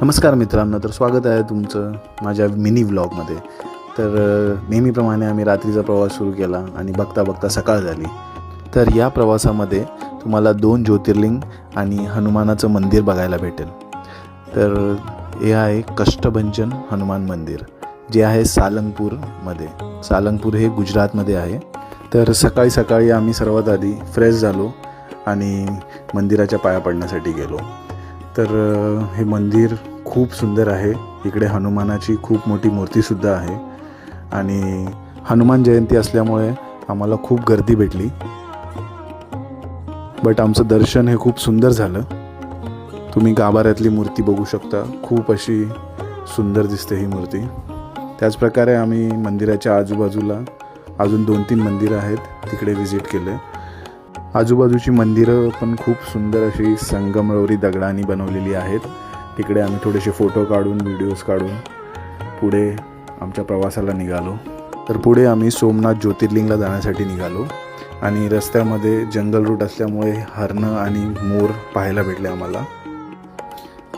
नमस्कार मित्रांनो, तर स्वागत आहे तुमचं माझ्या मिनी व्लॉगमध्ये. तर नेहमीप्रमाणे आम्ही रात्रीचा प्रवास सुरू केला आणि बघता बघता सकाळ झाली. तर या प्रवासामध्ये तुम्हाला 2 ज्योतिर्लिंग आणि हनुमानाचं मंदिर बघायला भेटेल. तर हे आहे कष्टभंजन हनुमान मंदिर, जे आहे सालंगपूरमध्ये. सालंगपूर हे गुजरातमध्ये आहे. तर सकाळी सकाळी आम्ही सर्वात आधी फ्रेश झालो आणि मंदिराच्या पाया पडण्यासाठी गेलो. तर हे मंदिर खूप सुंदर आहे. इकडे हनुमानाची खूप मोठी मूर्तीसुद्धा आहे आणि हनुमान जयंती असल्यामुळे आम्हाला खूप गर्दी भेटली. बट आमचं दर्शन हे खूप सुंदर झालं. तुम्ही गाभाऱ्यातली मूर्ती बघू शकता, खूप अशी सुंदर दिसते ही मूर्ती. त्याचप्रकारे आम्ही मंदिराच्या आजूबाजूला अजून 2-3 मंदिरं आहेत, तिकडे व्हिजिट केले. आजूबाजूची मंदिरं पण खूप सुंदर अशी संगमरवरी दगडांनी बनवलेली आहेत. तिकडे आम्ही थोडेसे फोटो काढून, व्हिडिओज काढून पुढे आमच्या प्रवासाला निघालो. तर पुढे आम्ही सोमनाथ ज्योतिर्लिंगला जाण्यासाठी निघालो आणि रस्त्यामध्ये जंगल रूट असल्यामुळे हरणं आणि मोर पाहायला भेटले आम्हाला.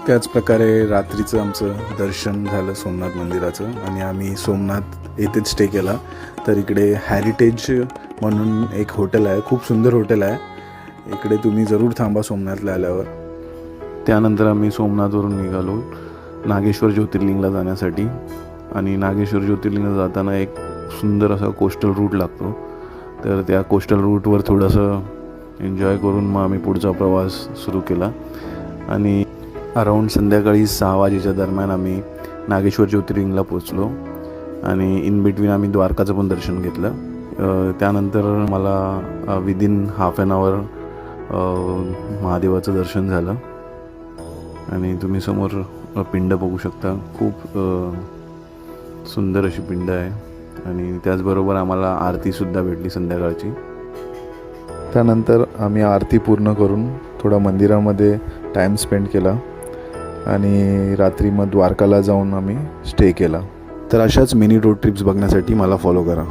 त्याचप्रकारे रात्रीचं आमचं दर्शन झालं सोमनाथ मंदिराचं आणि आम्ही सोमनाथ येथेच स्टे केला. तर इकडे हॅरिटेज म्हणून एक हॉटेल आहे, खूप सुंदर हॉटेल आहे. इकडे तुम्ही जरूर थांबा सोमनाथला आल्यावर. त्यानंतर आम्ही सोमनाथवरून निघालो नागेश्वर ज्योतिर्लिंगला जाण्यासाठी. आणि नागेश्वर ज्योतिर्लिंगला जाताना एक सुंदर असा कोस्टल रूट लागतो. तर त्या कोस्टल रूटवर थोडंसं एन्जॉय करून मग आम्ही पुढचा प्रवास सुरू केला. आणि अराऊंड संध्याकाळी 6 वाजेच्या दरम्यान आम्ही नागेश्वर ज्योतिर्लिंगला पोचलो आणि इन बिटवीन आम्ही द्वारकाचं पण दर्शन घेतलं. त्यानंतर मला विदिन हाफ ॲन आवर महादेवाचं दर्शन झालं आणि तुम्ही समोर पिंड बघू शकता. खूप सुंदर अशी पिंड आहे आणि त्याचबरोबर आम्हाला आरतीसुद्धा भेटली संध्याकाळची. त्यानंतर आम्ही आरती पूर्ण करून थोडा मंदिरामध्ये टाईम स्पेंड केला आणि रात्री मग द्वारकाला जाऊन आम्ही स्टे केला. तर अशाच मिनी रोड ट्रिप्स बघण्यासाठी मला फॉलो करा.